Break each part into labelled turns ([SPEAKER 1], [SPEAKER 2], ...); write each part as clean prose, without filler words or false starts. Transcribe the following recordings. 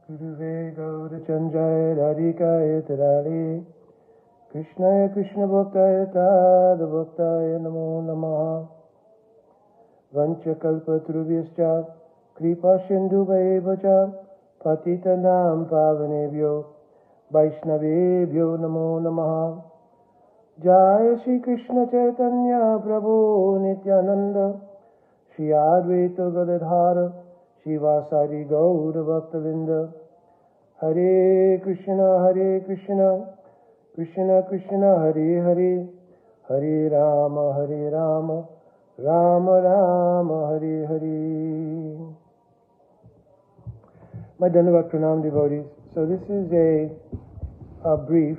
[SPEAKER 1] Guruve Gaurachandraya Radhikaya Tadali Krishnaya Krishna Bhaktaya Tada Bhaktaya Namo Namaha Vancha Kalpa Trubhyascha Kripa Sindhu Vaibhacha Patitanam Pavanebhyo Vaishnavebhyo Namo Namaha Jaya Shri Krishna Chaitanya Prabhu Nityananda Shri Advaita Gadadhara Shivasari Gaura Bhaktavinda Hare Krishna Krishna Krishna Hare Hare Hare Rama Rama Rama Hare Hare. My Dandavat Pranam devotees. So this is a brief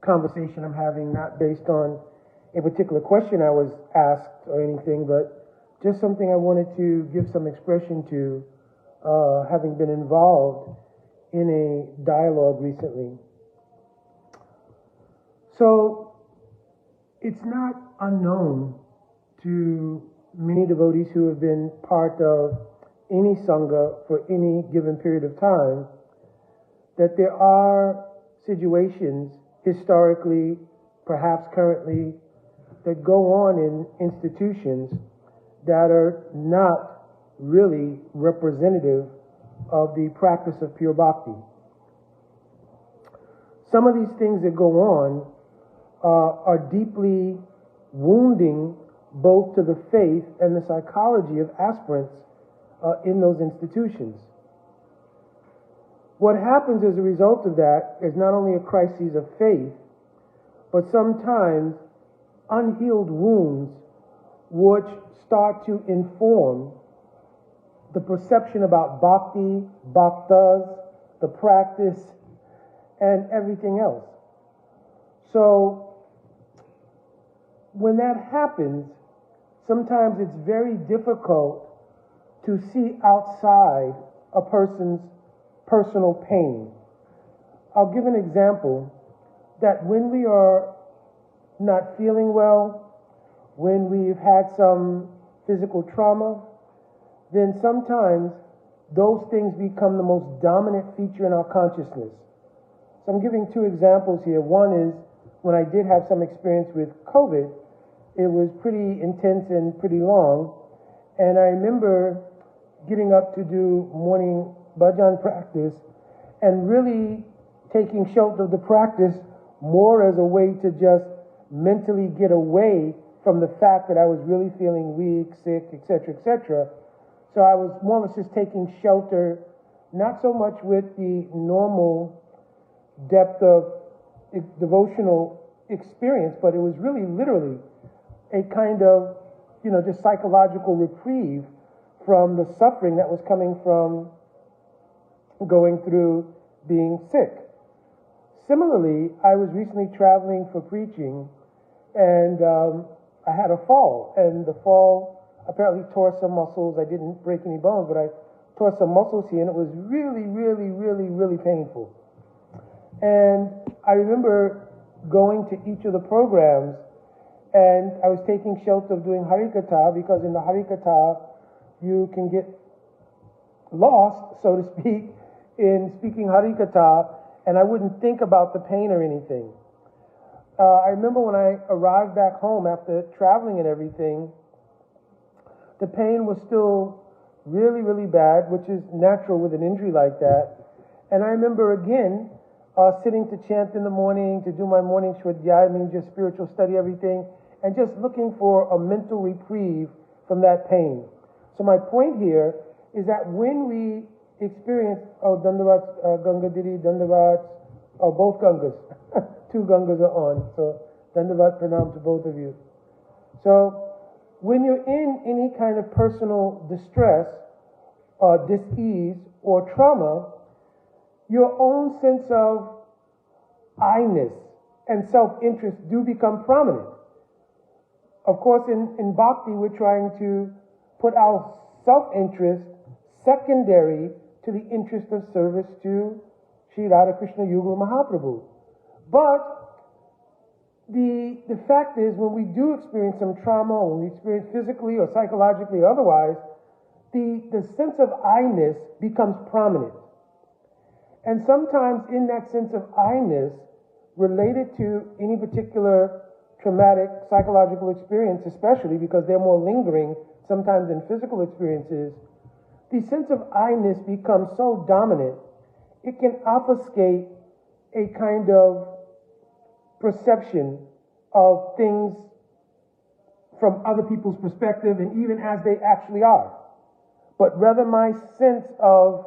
[SPEAKER 1] conversation I'm having, not based on a particular question I was asked or anything, but just something I wanted to give some expression to, having been involved in a dialogue recently. So it's not unknown to many devotees who have been part of any sangha for any given period of time that there are situations historically, perhaps currently, that go on in institutions that are not really representative of the practice of pure bhakti. Some of these things that go on are deeply wounding both to the faith and the psychology of aspirants in those institutions. What happens as a result of that is not only a crisis of faith, but sometimes unhealed wounds which start to inform the perception about bhakti, bhaktas, the practice, and everything else. So when that happens, sometimes it's very difficult to see outside a person's personal pain. I'll give an example that when we are not feeling well, when we've had some physical trauma, then sometimes those things become the most dominant feature in our consciousness. So I'm giving two examples here. One is when I did have some experience with COVID. It was pretty intense and pretty long, and I remember getting up to do morning bhajan practice and really taking shelter of the practice more as a way to just mentally get away from the fact that I was really feeling weak, sick, etc., etc. So I was more or less just taking shelter, not so much with the normal depth of devotional experience, but it was really literally a kind of, just psychological reprieve from the suffering that was coming from going through being sick. Similarly, I was recently traveling for preaching, and I had a fall, and the fall apparently tore some muscles. I didn't break any bones, but I tore some muscles here, and it was really, really, really, really painful. And I remember going to each of the programs, and I was taking shelter of doing Harikatha, because in the Harikatha you can get lost, so to speak, in speaking Harikatha, and I wouldn't think about the pain or anything. I remember when I arrived back home after traveling and everything, the pain was still really, really bad, which is natural with an injury like that. And I remember again sitting to chant in the morning, to do my morning shwadhyaya, meaning just spiritual study, everything, and just looking for a mental reprieve from that pain. So my point here is that when we experience, Dandavats, Ganga Didi, Dandavats, both Gangas, two Gangas are on, so Dandavat Pranam to both of you. So when you're in any kind of personal distress, dis-ease, or trauma, your own sense of I-ness and self-interest do become prominent. Of course, in bhakti, we're trying to put our self-interest secondary to the interest of service to Sri Radhakrishna Yugal Mahaprabhu. But the fact is, when we do experience some trauma, when we experience physically or psychologically or otherwise, the sense of I-ness becomes prominent. And sometimes in that sense of I-ness, related to any particular traumatic psychological experience, especially because they're more lingering sometimes than physical experiences, the sense of I-ness becomes so dominant, it can obfuscate a kind of perception of things from other people's perspective and even as they actually are. But rather my sense of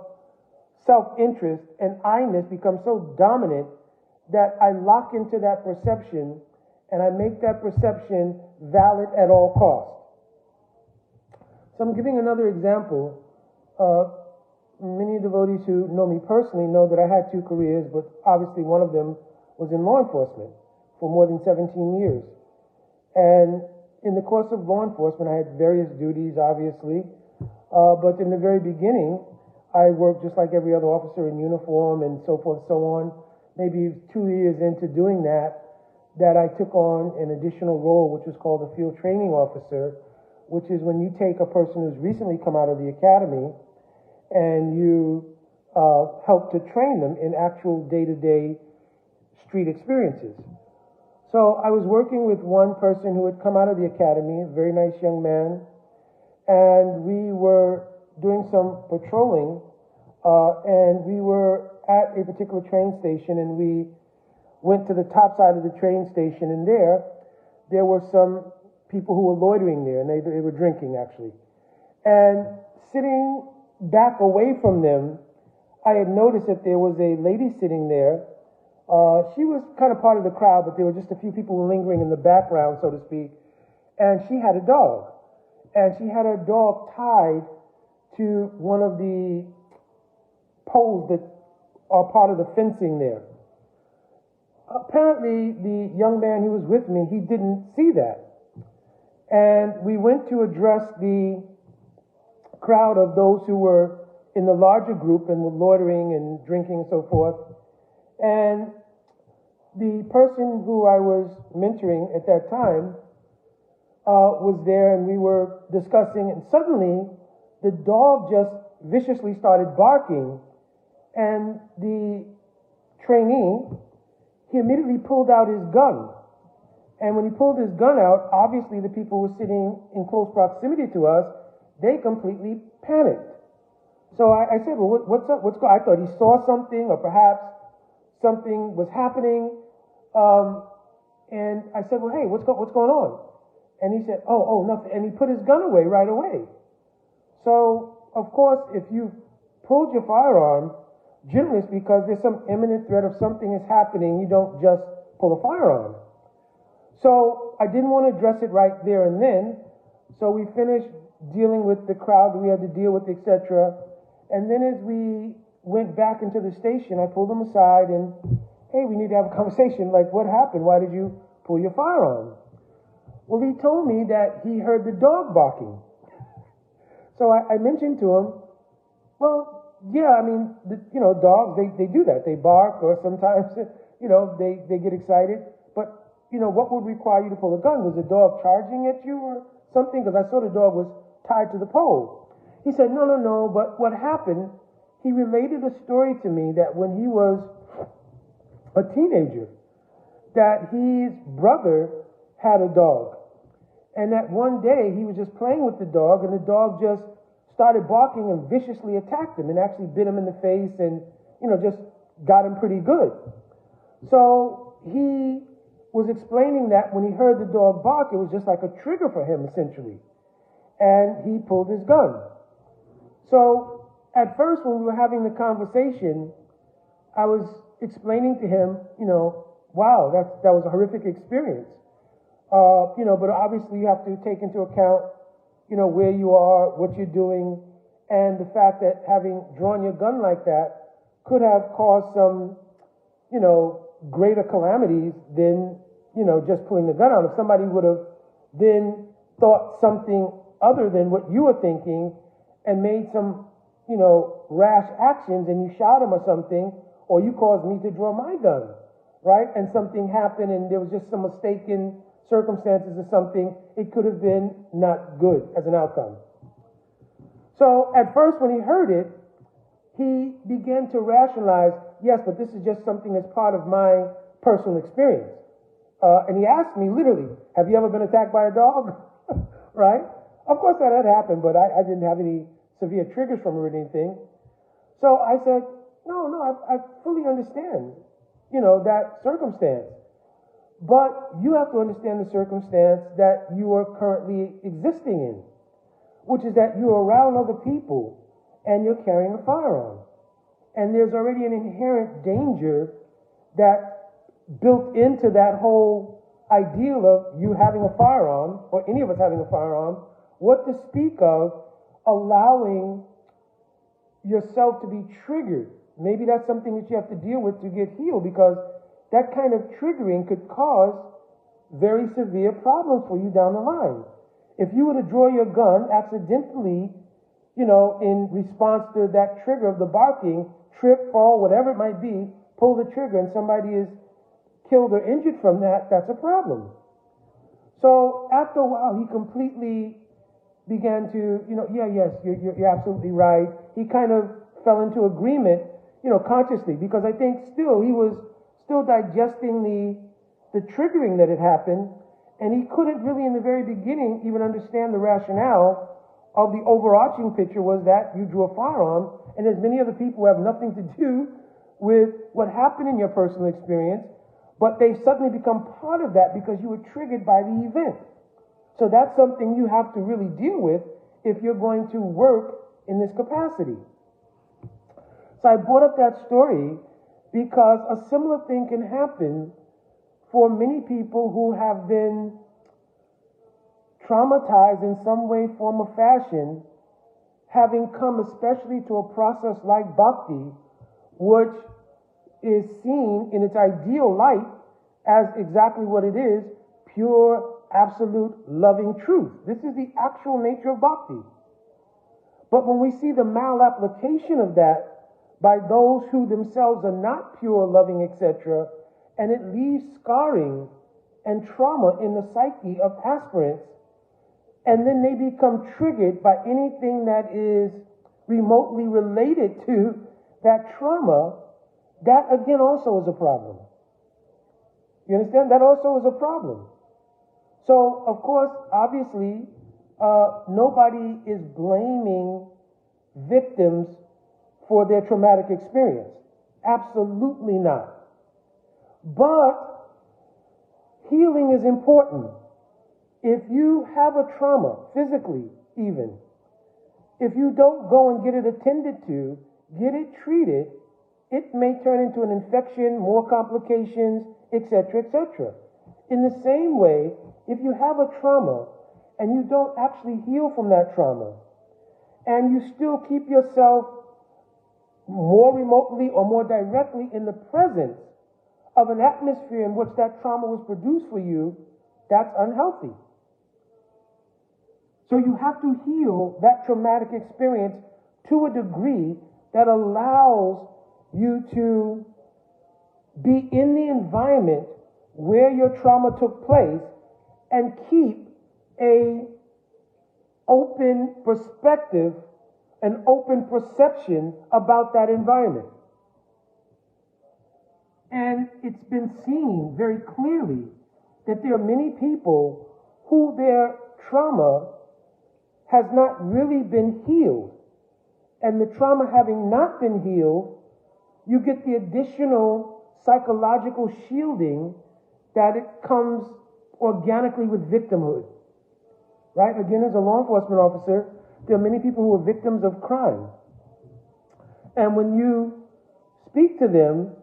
[SPEAKER 1] self-interest and I-ness becomes so dominant that I lock into that perception and I make that perception valid at all costs. So I'm giving another example. Many devotees who know me personally know that I had two careers, but obviously one of them was in law enforcement for more than 17 years. And in the course of law enforcement, I had various duties, obviously. But in the very beginning, I worked just like every other officer in uniform and so forth and so on. Maybe 2 years into doing that I took on an additional role, which was called a field training officer, which is when you take a person who's recently come out of the academy and you help to train them in actual day-to-day street experiences. So I was working with one person who had come out of the academy, a very nice young man, and we were doing some patrolling, and we were at a particular train station, and we went to the top side of the train station, and there were some people who were loitering there, and they were drinking, actually. And sitting back away from them, I had noticed that there was a lady sitting there. She was kind of part of the crowd, but there were just a few people lingering in the background, so to speak. And she had a dog. And she had her dog tied to one of the poles that are part of the fencing there. Apparently, the young man who was with me, he didn't see that. And we went to address the crowd of those who were in the larger group and were loitering and drinking and so forth. And the person who I was mentoring at that time was there, and we were discussing, and suddenly the dog just viciously started barking, and the trainee, he immediately pulled out his gun. And when he pulled his gun out, obviously the people who were sitting in close proximity to us, they completely panicked. So I said, well, what's up? What's going on? I thought he saw something, or perhaps something was happening. And I said, well, hey, what's going on? And he said, oh, nothing. And he put his gun away right away. So, of course, if you pulled your firearm, generally it's because there's some imminent threat of something is happening. You don't just pull a firearm. So I didn't want to address it right there and then. So we finished dealing with the crowd that we had to deal with, etc. And then as we went back into the station, I pulled him aside and, hey, we need to have a conversation. Like, what happened? Why did you pull your firearm? Well, he told me that he heard the dog barking. So I mentioned to him, well, yeah, I mean, dogs, they do that. They bark, or sometimes, they get excited. But, what would require you to pull a gun? Was the dog charging at you or something? Because I saw the dog was tied to the pole. He said, no, but what happened, he related a story to me that when he was a teenager, that his brother had a dog. And that one day he was just playing with the dog, and the dog just started barking and viciously attacked him and actually bit him in the face and, just got him pretty good. So he was explaining that when he heard the dog bark, it was just like a trigger for him, essentially. And he pulled his gun. So at first when we were having the conversation, I was explaining to him, wow, that was a horrific experience. But obviously you have to take into account, where you are, what you're doing, and the fact that having drawn your gun like that could have caused some, greater calamities than, just pulling the gun out. If somebody would have then thought something other than what you were thinking and made some, rash actions, and you shot him or something, or you caused me to draw my gun, right? And something happened and there was just some mistaken circumstances or something, it could have been not good as an outcome. So at first when he heard it, he began to rationalize, yes, but this is just something that's part of my personal experience. And he asked me literally, have you ever been attacked by a dog? Right? Of course that had happened, but I didn't have any severe triggers from it or anything. So I said, no, I fully understand, that circumstance. But you have to understand the circumstance that you are currently existing in, which is that you're around other people and you're carrying a firearm. And there's already an inherent danger that built into that whole ideal of you having a firearm, or any of us having a firearm, what to speak of allowing yourself to be triggered. Maybe that's something that you have to deal with to get healed, because that kind of triggering could cause very severe problems for you down the line. If you were to draw your gun accidentally, in response to that trigger of the barking, trip, fall, whatever it might be, pull the trigger and somebody is killed or injured from that, that's a problem. So after a while, he completely began to, yes, you're absolutely right. He kind of fell into agreement, consciously, because I think he was still digesting the triggering that had happened, and he couldn't really in the very beginning even understand the rationale of the overarching picture was that you drew a firearm, and there's many other people who have nothing to do with what happened in your personal experience, but they've suddenly become part of that because you were triggered by the event. So that's something you have to really deal with if you're going to work in this capacity. So I brought up that story because a similar thing can happen for many people who have been traumatized in some way, form, or fashion, having come especially to a process like bhakti, which is seen in its ideal light as exactly what it is, pure, absolute, loving truth. This is the actual nature of bhakti. But when we see the malapplication of that by those who themselves are not pure, loving, etc., and it leaves scarring and trauma in the psyche of aspirants, and then they become triggered by anything that is remotely related to that trauma, that again also is a problem. You understand? That also is a problem. So, of course, obviously, nobody is blaming victims for their traumatic experience. Absolutely not. But healing is important. If you have a trauma, physically even, if you don't go and get it attended to, get it treated, it may turn into an infection, more complications, etc., etc. In the same way, if you have a trauma and you don't actually heal from that trauma, and you still keep yourself more remotely or more directly in the presence of an atmosphere in which that trauma was produced for you, that's unhealthy. So you have to heal that traumatic experience to a degree that allows you to be in the environment where your trauma took place and keep an open perspective, an open perception about that environment. And it's been seen very clearly that there are many people who their trauma has not really been healed. And the trauma having not been healed, you get the additional psychological shielding that it comes organically with victimhood. Right? Again, as a law enforcement officer, there are many people who are victims of crime. And when you speak to them,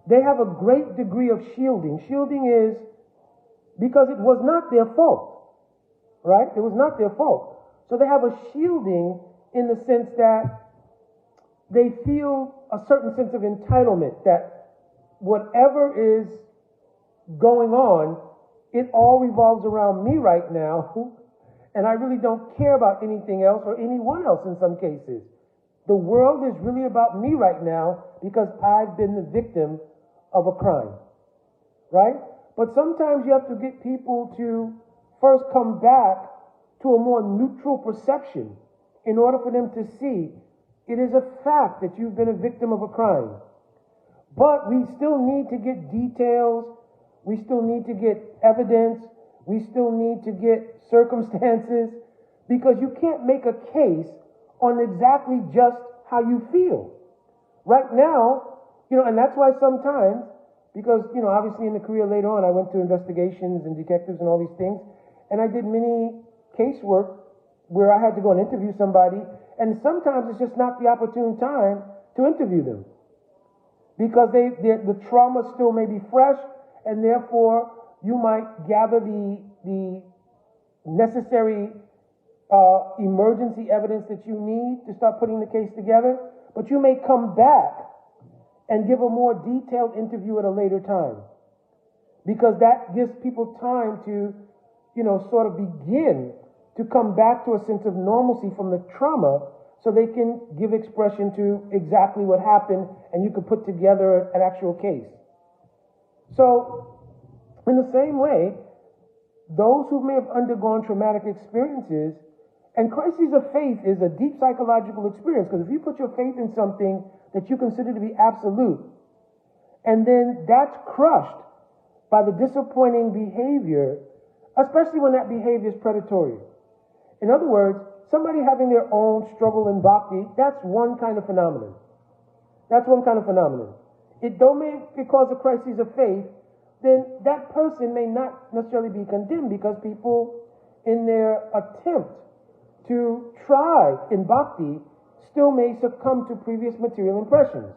[SPEAKER 1] they have a great degree of shielding. Shielding is because it was not their fault. Right? It was not their fault. So they have a shielding in the sense that they feel a certain sense of entitlement, that whatever is going on, it all revolves around me right now, and I really don't care about anything else or anyone else in some cases. The world is really about me right now because I've been the victim of a crime, right? But sometimes you have to get people to first come back to a more neutral perception in order for them to see it is a fact that you've been a victim of a crime. But we still need to get details, we still need to get evidence, we still need to get circumstances, because you can't make a case on exactly just how you feel. Right now, and that's why sometimes, because, obviously in the career later on, I went to investigations and detectives and all these things, and I did many casework where I had to go and interview somebody, and sometimes it's just not the opportune time to interview them. Because the trauma still may be fresh, and therefore you might gather the necessary emergency evidence that you need to start putting the case together, but you may come back and give a more detailed interview at a later time, because that gives people time to, sort of begin to come back to a sense of normalcy from the trauma, so they can give expression to exactly what happened, and you can put together an actual case. So, in the same way, those who may have undergone traumatic experiences, and crises of faith is a deep psychological experience, because if you put your faith in something that you consider to be absolute, and then that's crushed by the disappointing behavior, especially when that behavior is predatory. In other words, somebody having their own struggle in bhakti, that's one kind of phenomenon. That's one kind of phenomenon. It may cause a crisis of faith, then that person may not necessarily be condemned, because people in their attempt to try in bhakti still may succumb to previous material impressions.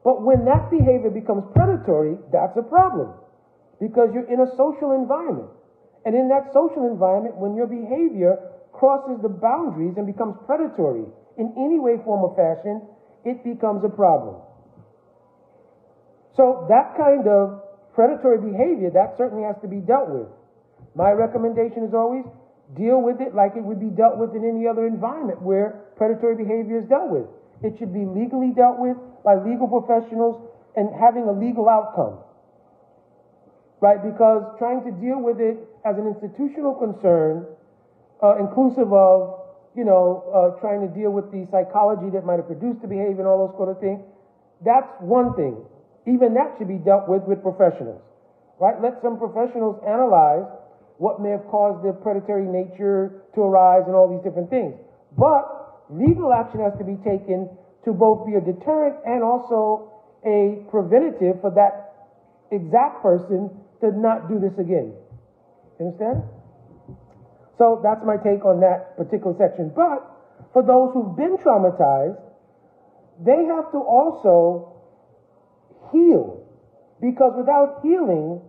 [SPEAKER 1] But when that behavior becomes predatory, that's a problem, because you're in a social environment. And in that social environment, when your behavior crosses the boundaries and becomes predatory in any way, form, or fashion, it becomes a problem. So that kind of predatory behavior, that certainly has to be dealt with. My recommendation is always deal with it like it would be dealt with in any other environment where predatory behavior is dealt with. It should be legally dealt with by legal professionals and having a legal outcome. Right? Because trying to deal with it as an institutional concern, inclusive of, trying to deal with the psychology that might have produced the behavior and all those sort of things, that's one thing. Even that should be dealt with professionals. Right? Let some professionals analyze what may have caused the predatory nature to arise and all these different things. But legal action has to be taken to both be a deterrent and also a preventative for that exact person to not do this again. You understand? So that's my take on that particular section. But for those who've been traumatized, they have to also heal. Because without healing,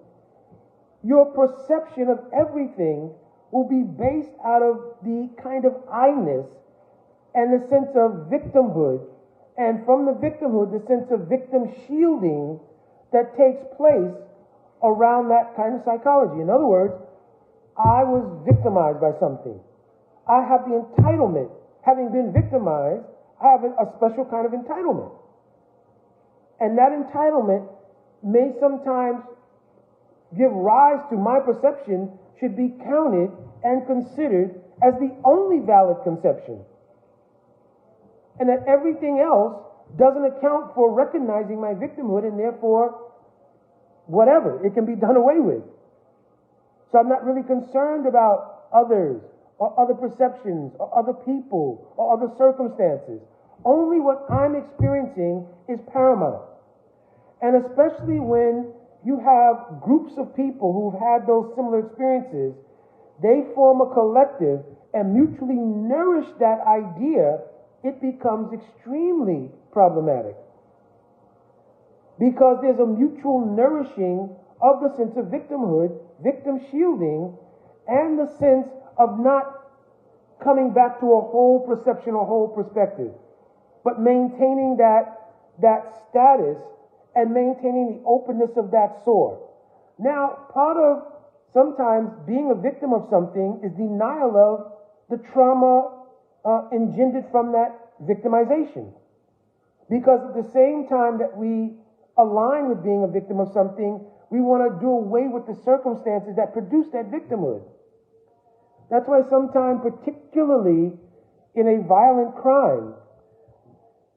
[SPEAKER 1] your perception of everything will be based out of the kind of I-ness and the sense of victimhood, and from the victimhood, the sense of victim shielding that takes place around that kind of psychology. In other words, I was victimized by something. I have the entitlement. Having been victimized, I have a special kind of entitlement. And that entitlement may sometimes give rise to my perception should be counted and considered as the only valid conception. And that everything else doesn't account for recognizing my victimhood, and therefore, whatever, it can be done away with. So I'm not really concerned about others, or other perceptions, or other people, or other circumstances. Only what I'm experiencing is paramount. And especially when you have groups of people who've had those similar experiences, they form a collective and mutually nourish that idea, it becomes extremely problematic. Because there's a mutual nourishing of the sense of victimhood, victim shielding, and the sense of not coming back to a whole perception or whole perspective, but maintaining that status and maintaining the openness of that sore. Now, part of sometimes being a victim of something is denial of the trauma engendered from that victimization. Because at the same time that we align with being a victim of something, we want to do away with the circumstances that produce that victimhood. That's why sometimes, particularly in a violent crime,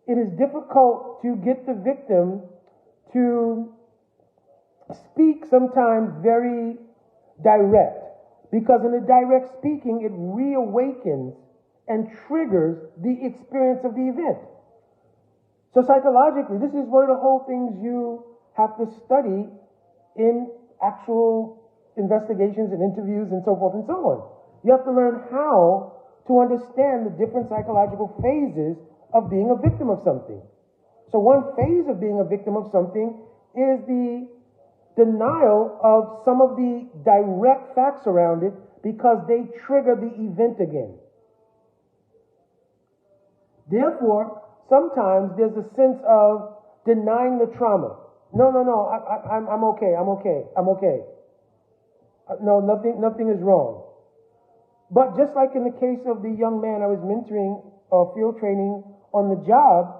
[SPEAKER 1] it is difficult to get the victim to speak sometimes very direct, because in the direct speaking, it reawakens and triggers the experience of the event. So psychologically, this is one of the whole things you have to study in actual investigations and interviews and so forth and so on. You have to learn how to understand the different psychological phases of being a victim of something. So one phase of being a victim of something is the denial of some of the direct facts around it because they trigger the event again. Therefore, sometimes there's a sense of denying the trauma. No, I'm okay. No, nothing is wrong. But just like in the case of the young man I was mentoring or field training on the job,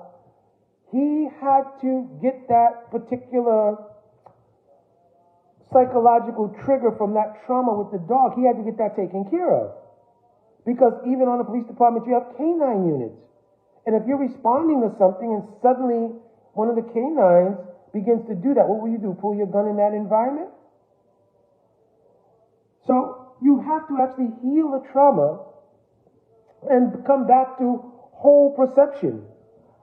[SPEAKER 1] he had to get that particular psychological trigger from that trauma with the dog. He had to get that taken care of. Because even on the police department, you have canine units. And if you're responding to something and suddenly one of the canines begins to do that, what will you do? Pull your gun in that environment? So you have to actually heal the trauma and come back to whole perception.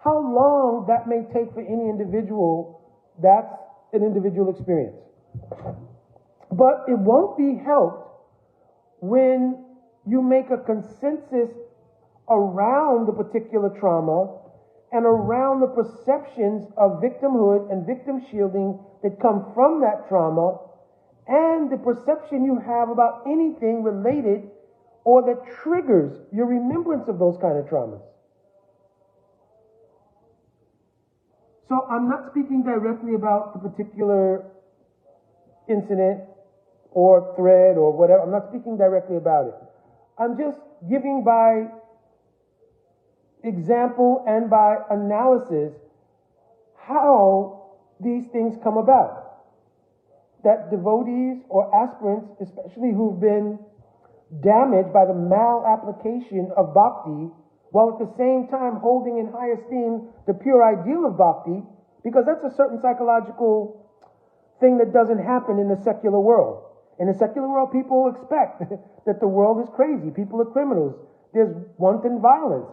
[SPEAKER 1] How long that may take for any individual, that's an individual experience. But it won't be helped when you make a consensus around the particular trauma and around the perceptions of victimhood and victim shielding that come from that trauma, and the perception you have about anything related or that triggers your remembrance of those kind of traumas. So I'm not speaking directly about the particular incident or thread or whatever. I'm not speaking directly about it. I'm just giving by example and by analysis how these things come about. That devotees or aspirants, especially who've been damaged by the malapplication of bhakti, while at the same time holding in high esteem the pure ideal of bhakti, because that's a certain psychological thing that doesn't happen in the secular world. In the secular world, people expect that the world is crazy. People are criminals. There's wanton violence.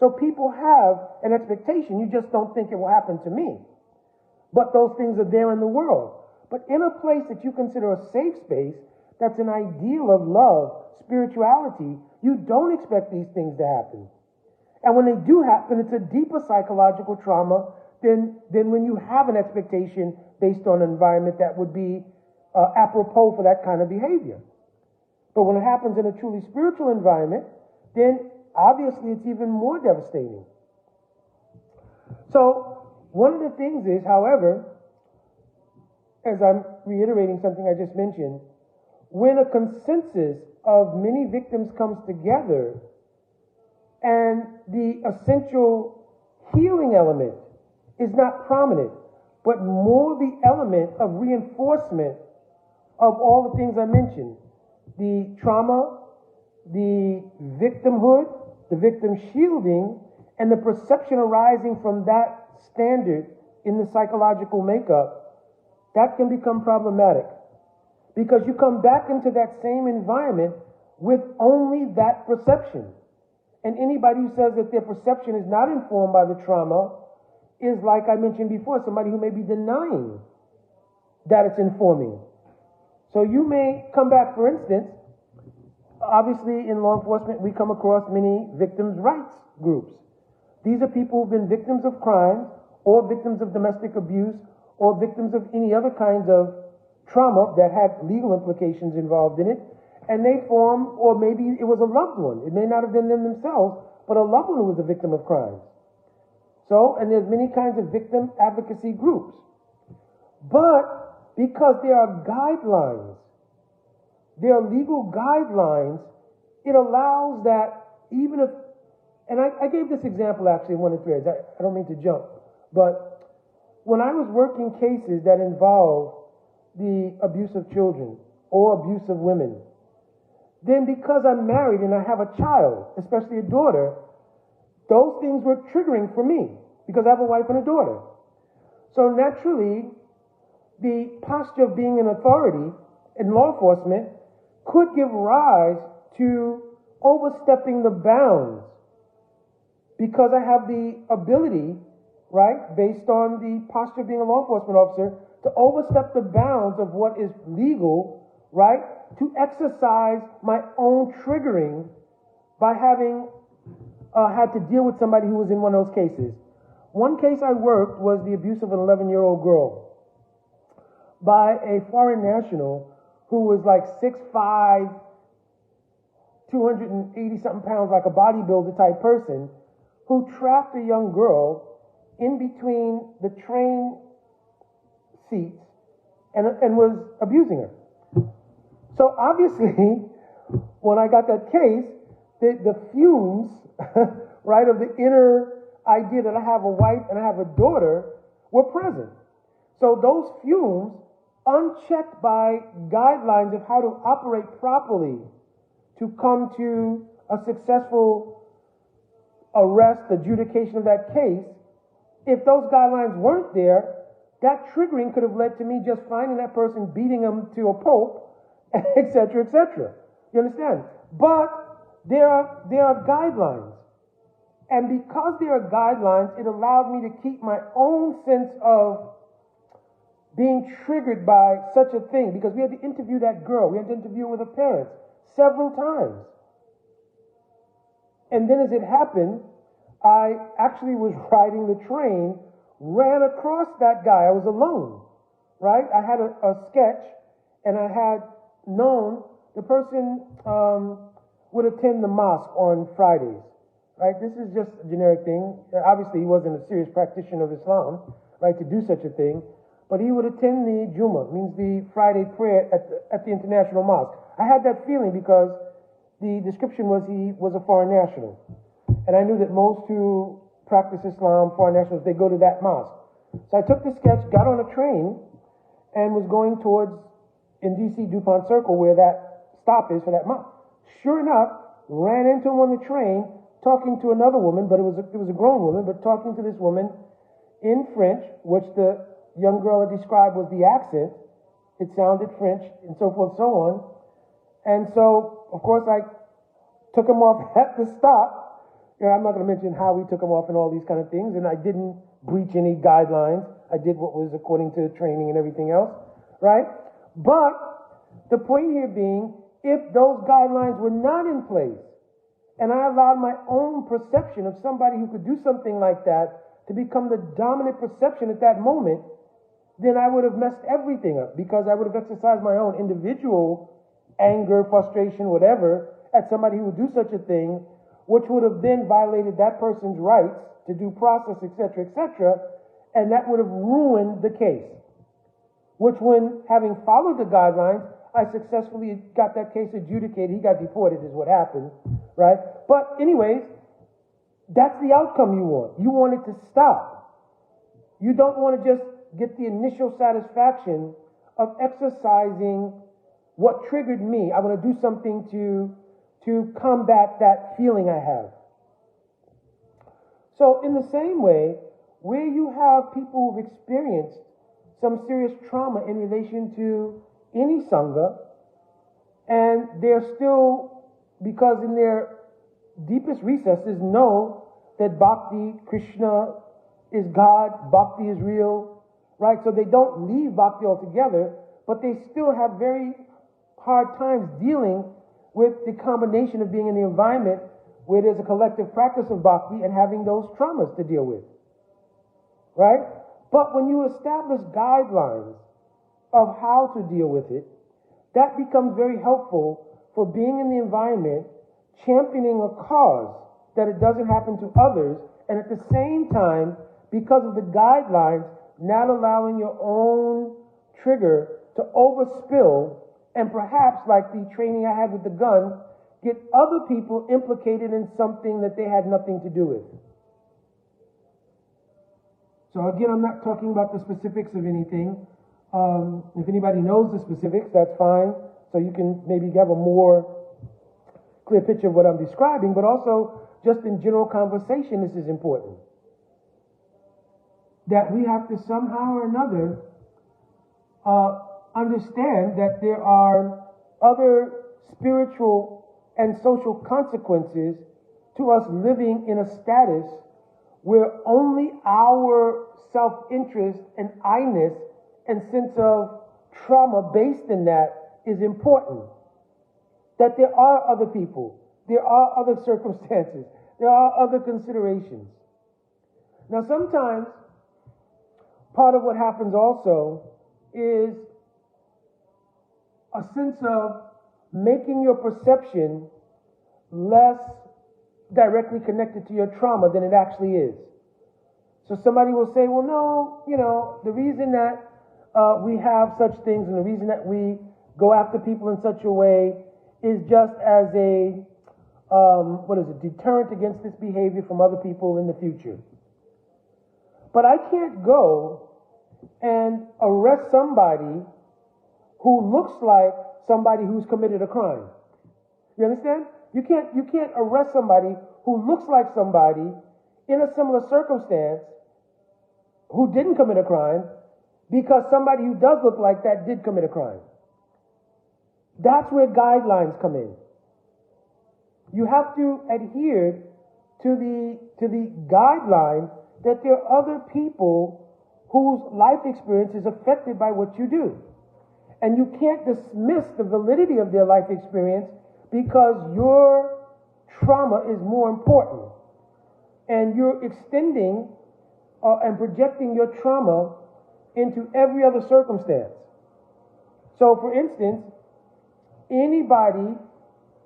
[SPEAKER 1] So people have an expectation. You just don't think it will happen to me. But those things are there in the world. But in a place that you consider a safe space, that's an ideal of love, spirituality, you don't expect these things to happen. And when they do happen, it's a deeper psychological trauma than when you have an expectation based on an environment that would be apropos for that kind of behavior. But when it happens in a truly spiritual environment, then obviously it's even more devastating. So one of the things is, however, as I'm reiterating something I just mentioned, when a consensus of many victims comes together and the essential healing element is not prominent, but more the element of reinforcement of all the things I mentioned, the trauma, the victimhood, the victim shielding, and the perception arising from that standard in the psychological makeup, that can become problematic. Because you come back into that same environment with only that perception. And anybody who says that their perception is not informed by the trauma is, like I mentioned before, somebody who may be denying that it's informing. So you may come back, for instance, obviously in law enforcement we come across many victims' rights groups. These are people who've been victims of crime or victims of domestic abuse or victims of any other kinds of trauma that had legal implications involved in it, and they form, or maybe it was a loved one. It may not have been them themselves, but a loved one who was a victim of crime. So, and there's many kinds of victim advocacy groups. But because there are guidelines, there are legal guidelines, it allows that even if, and I gave this example actually in one of the threads, I don't mean to jump, but when I was working cases that involve the abuse of children or abuse of women, then because I'm married and I have a child, especially a daughter, those things were triggering for me because I have a wife and a daughter. So naturally, the posture of being an authority in law enforcement could give rise to overstepping the bounds because I have the ability, right, based on the posture of being a law enforcement officer, to overstep the bounds of what is legal, right, to exercise my own triggering by having had to deal with somebody who was in one of those cases. One case I worked was the abuse of an 11-year-old girl by a foreign national who was like 6'5", 280-something pounds, like a bodybuilder type person, who trapped a young girl in between the train seats and was abusing her. So obviously, when I got that case, the fumes, right, of the inner idea that I have a wife and I have a daughter were present. So those fumes, unchecked by guidelines of how to operate properly to come to a successful arrest, adjudication of that case, if those guidelines weren't there, that triggering could have led to me just finding that person, beating him to a pulp, etc., etc. You understand? But there are guidelines. And because there are guidelines, it allowed me to keep my own sense of being triggered by such a thing, because we had to interview that girl. We had to interview with her parents several times. And then as it happened, I actually was riding the train, ran across that guy. I was alone, right? I had a sketch, and I had known the person would attend the mosque on Fridays, right? This is just a generic thing. Obviously, he wasn't a serious practitioner of Islam, right, to do such a thing. But he would attend the Jummah, means the Friday prayer at the International Mosque. I had that feeling because the description was he was a foreign national. And I knew that most who practice Islam, foreign nationals, they go to that mosque. So I took the sketch, got on a train, and was going towards, in D.C., DuPont Circle, where that stop is for that mosque. Sure enough, ran into him on the train, talking to another woman, but it was a grown woman, but talking to this woman in French, which the young girl had described was the accent. It sounded French, and so forth and so on. And so, of course, I took him off at the stop. You know, I'm not going to mention how we took him off and all these kind of things, and I didn't breach any guidelines. I did what was according to training and everything else, right? But the point here being, if those guidelines were not in place, and I allowed my own perception of somebody who could do something like that to become the dominant perception at that moment, then I would have messed everything up, because I would have exercised my own individual anger, frustration, whatever, at somebody who would do such a thing, which would have then violated that person's rights to due process, etc., etc., and that would have ruined the case. Which, when having followed the guidelines, I successfully got that case adjudicated. He got deported is what happened, right? But anyways, that's the outcome you want. You want it to stop. You don't want to just get the initial satisfaction of exercising what triggered me. I want to do something to combat that feeling I have. So in the same way, where you have people who've experienced some serious trauma in relation to any Sangha, and they're still, because in their deepest recesses, know that Bhakti, Krishna is God, Bhakti is real, right? So they don't leave Bhakti altogether, but they still have very hard times dealing with the combination of being in the environment where there's a collective practice of Bhakti and having those traumas to deal with, right? But when you establish guidelines of how to deal with it, that becomes very helpful for being in the environment, championing a cause that it doesn't happen to others, and at the same time, because of the guidelines, not allowing your own trigger to overspill, and perhaps, like the training I had with the gun, get other people implicated in something that they had nothing to do with. So again, I'm not talking about the specifics of anything. If anybody knows the specifics, that's fine. So you can maybe have a more clear picture of what I'm describing, but also just in general conversation, this is important. That we have to somehow or another understand that there are other spiritual and social consequences to us living in a status where only our self-interest and I-ness and sense of trauma based in that is important. That there are other people, there are other circumstances, there are other considerations. Now sometimes, part of what happens also is a sense of making your perception less directly connected to your trauma than it actually is. So somebody will say, well, no, the reason that we have such things and the reason that we go after people in such a way is just as a, deterrent against this behavior from other people in the future. But I can't go and arrest somebody who looks like somebody who's committed a crime. You understand? You can't arrest somebody who looks like somebody in a similar circumstance who didn't commit a crime because somebody who does look like that did commit a crime. That's where guidelines come in. You have to adhere to the guideline that there are other people whose life experience is affected by what you do. And you can't dismiss the validity of their life experience because your trauma is more important. And you're extending and projecting your trauma into every other circumstance. So, for instance, anybody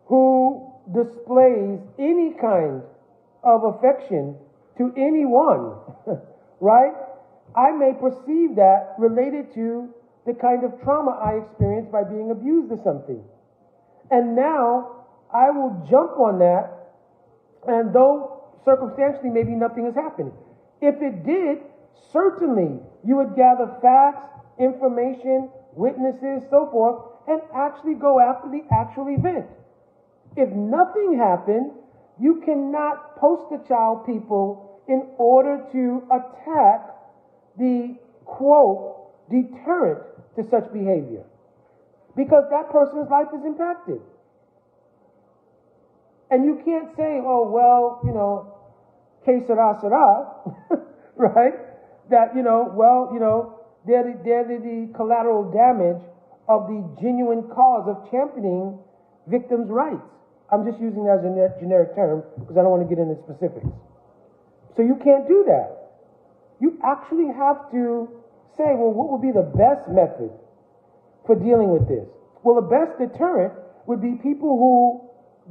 [SPEAKER 1] who displays any kind of affection to anyone, right? I may perceive that related to the kind of trauma I experienced by being abused or something. And now I will jump on that, and though circumstantially maybe nothing is happening. If it did, certainly you would gather facts, information, witnesses, so forth, and actually go after the actual event. If nothing happened, you cannot poster child people in order to attack the, quote, deterrent to such behavior. Because that person's life is impacted. And you can't say, oh, well, que sera, sera, right? That, they're the collateral damage of the genuine cause of championing victims' rights. I'm just using that as a generic term because I don't want to get into specifics. So you can't do that. You actually have to say, well, what would be the best method for dealing with this? Well, the best deterrent would be people who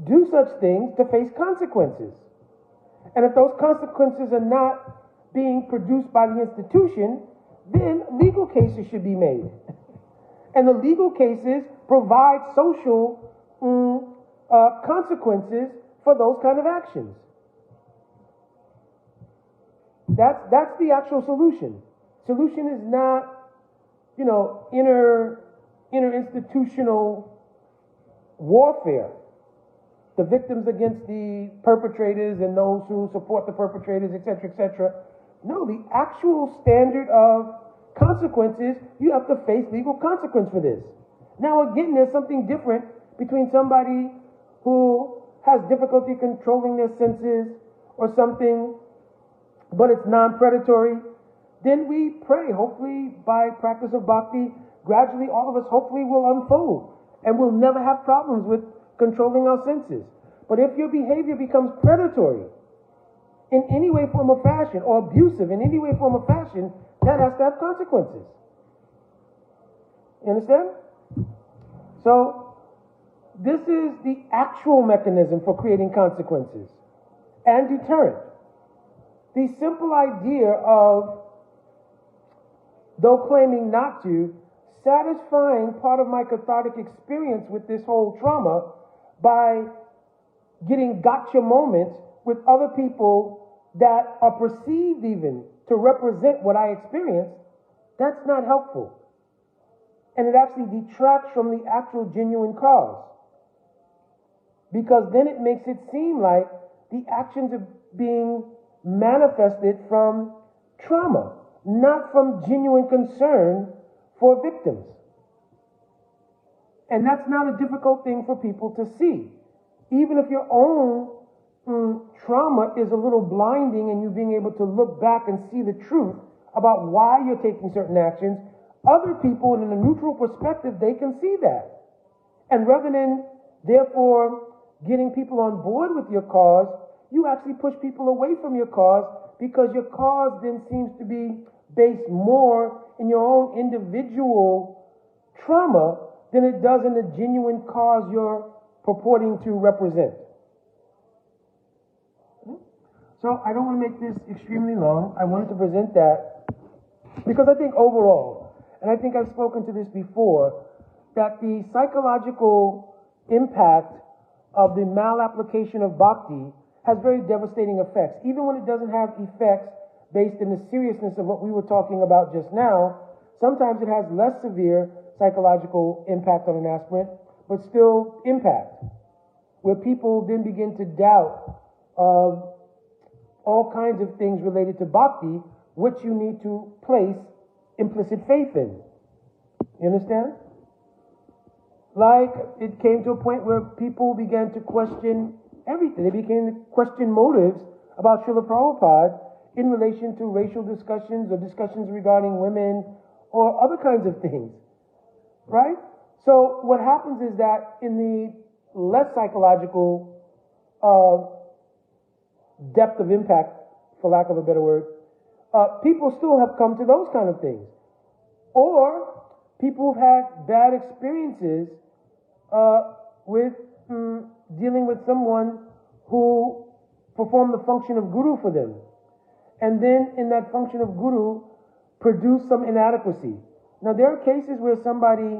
[SPEAKER 1] do such things to face consequences. And if those consequences are not being produced by the institution, then legal cases should be made. And the legal cases provide social consequences for those kind of actions. That's the actual solution. Solution is not, interinstitutional warfare. The victims against the perpetrators and those who support the perpetrators, etc., etc. No, the actual standard of consequences, you have to face legal consequence for this. Now again, there's something different between somebody who has difficulty controlling their senses or something, but it's non-predatory. Then we pray, hopefully by practice of bhakti, gradually all of us hopefully will unfold and we'll never have problems with controlling our senses. But if your behavior becomes predatory in any way, form, or fashion, or abusive in any way, form, or fashion, that has to have consequences. You understand? So, this is the actual mechanism for creating consequences and deterrent. The simple idea of, though claiming not to, satisfying part of my cathartic experience with this whole trauma by getting gotcha moments with other people that are perceived even to represent what I experienced, that's not helpful. And it actually detracts from the actual genuine cause. Because then it makes it seem like the actions are being manifested from trauma, not from genuine concern for victims. And that's not a difficult thing for people to see. Even if your own trauma is a little blinding and you being able to look back and see the truth about why you're taking certain actions, other people in a neutral perspective, they can see that. And rather than, therefore, getting people on board with your cause, you actually push people away from your cause because your cause then seems to be based more in your own individual trauma than it does in the genuine cause you're purporting to represent. So I don't want to make this extremely long. I wanted to present that because I think overall, and I think I've spoken to this before, that the psychological impact of the malapplication of bhakti has very devastating effects. Even when it doesn't have effects based in the seriousness of what we were talking about just now, sometimes it has less severe psychological impact on an aspirant, but still impact, where people then begin to doubt all kinds of things related to bhakti, which you need to place implicit faith in. You understand? Like, it came to a point where people began to question everything. They began to question motives about Srila Prabhupada in relation to racial discussions or discussions regarding women or other kinds of things. Right? So what happens is that in the less psychological depth of impact, for lack of a better word, people still have come to those kind of things. Or people who've had bad experiences with dealing with someone who performed the function of guru for them. And then in that function of guru, produce some inadequacy. Now there are cases where somebody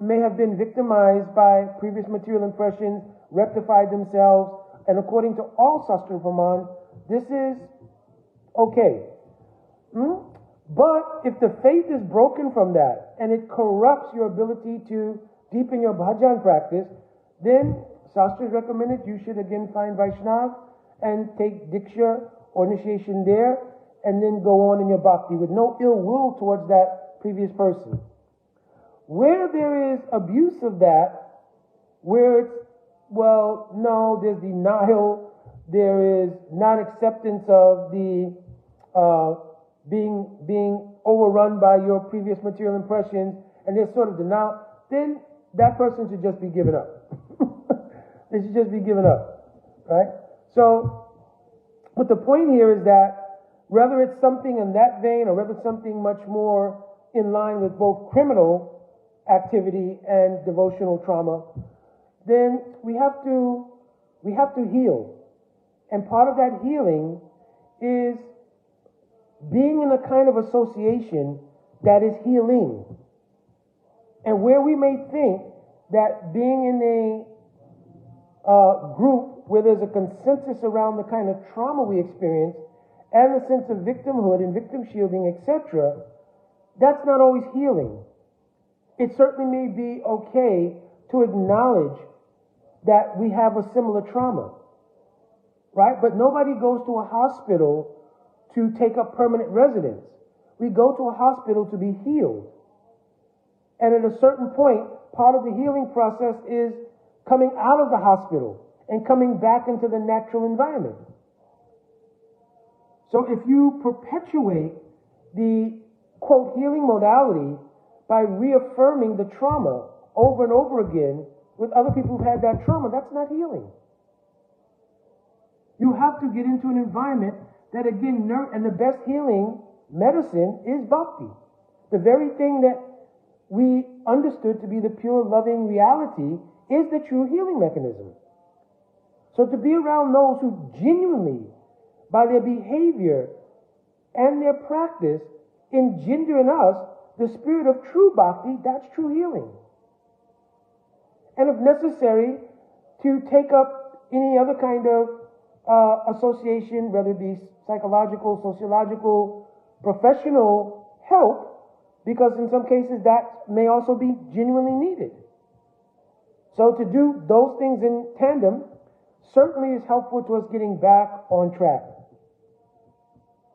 [SPEAKER 1] may have been victimized by previous material impressions, rectified themselves, and according to all Sastra Praman, this is okay. But if the faith is broken from that, and it corrupts your ability to deepen your bhajan practice, then Shastras recommended you should again find Vaishnav and take Diksha or initiation there, and then go on in your bhakti with no ill will towards that previous person. Where there is abuse of that, where it's, well, no, there's denial, there is non-acceptance of the being overrun by your previous material impressions, and there's sort of denial, then that person should just be given up. They should just be given up, right? So, but the point here is that whether it's something in that vein or whether it's something much more in line with both criminal activity and devotional trauma, then we have to heal. And part of that healing is being in a kind of association that is healing. And where we may think that being in a group where there's a consensus around the kind of trauma we experience and the sense of victimhood and victim shielding, etc., that's not always healing. It certainly may be okay to acknowledge that we have a similar trauma, right? But nobody goes to a hospital to take up permanent residence. We go to a hospital to be healed. And at a certain point, part of the healing process is coming out of the hospital and coming back into the natural environment. So if you perpetuate the, quote, healing modality by reaffirming the trauma over and over again with other people who've had that trauma, that's not healing. You have to get into an environment that, again, and the best healing medicine is bhakti. The very thing that we understood to be the pure loving reality is the true healing mechanism. So to be around those who genuinely, by their behavior and their practice, engender in us the spirit of true bhakti, that's true healing. And if necessary, to take up any other kind of association, whether it be psychological, sociological, professional help, because in some cases that may also be genuinely needed. So to do those things in tandem, certainly is helpful to us getting back on track.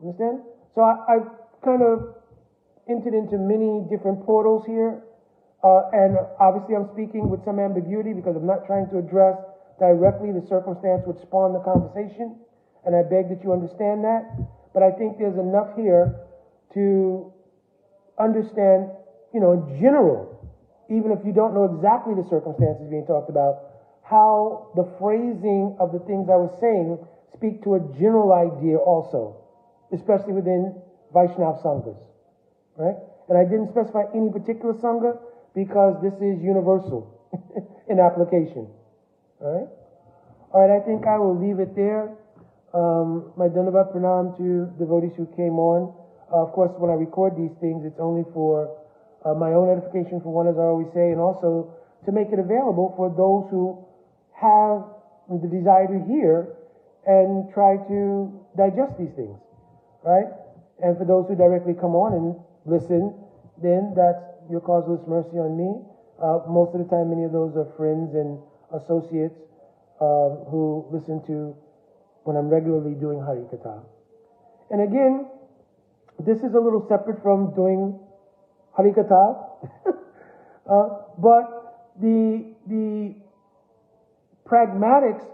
[SPEAKER 1] Understand? So I've kind of entered into many different portals here, and obviously I'm speaking with some ambiguity because I'm not trying to address directly the circumstance which spawned the conversation, and I beg that you understand that. But I think there's enough here to understand, in general, even if you don't know exactly the circumstances being talked about, how the phrasing of the things I was saying speak to a general idea also, especially within Vaishnav Sanghas, right? And I didn't specify any particular Sangha because this is universal in application, all right? All right, I think I will leave it there. My Dandavat Pranam to devotees who came on. Of course, when I record these things, it's only for my own edification, for one, as I always say, and also to make it available for those who have the desire to hear and try to digest these things, right? And for those who directly come on and listen, then that's your causeless mercy on me. Most of the time, many of those are friends and associates who listen to when I'm regularly doing Hari Katha. And again, this is a little separate from doing Hari Katha, but the pragmatics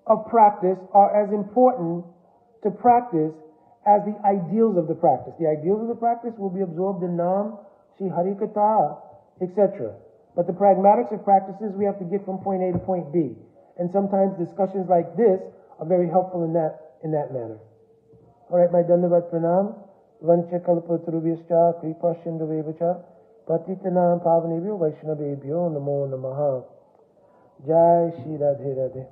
[SPEAKER 1] of practice are as important to practice as the ideals of the practice. The ideals of the practice will be absorbed in Nam, Shri Hari Katha, etc. But the pragmatics of practices we have to get from point A to point B. And sometimes discussions like this are very helpful in that manner. All right, my Dandavat Pranam. Vancha kalpatarubhyascha kripa sindhuvevacha patitanam pavanebhyo vaishnavebhyo namo namaha. Jai Shri Radhe Radhe.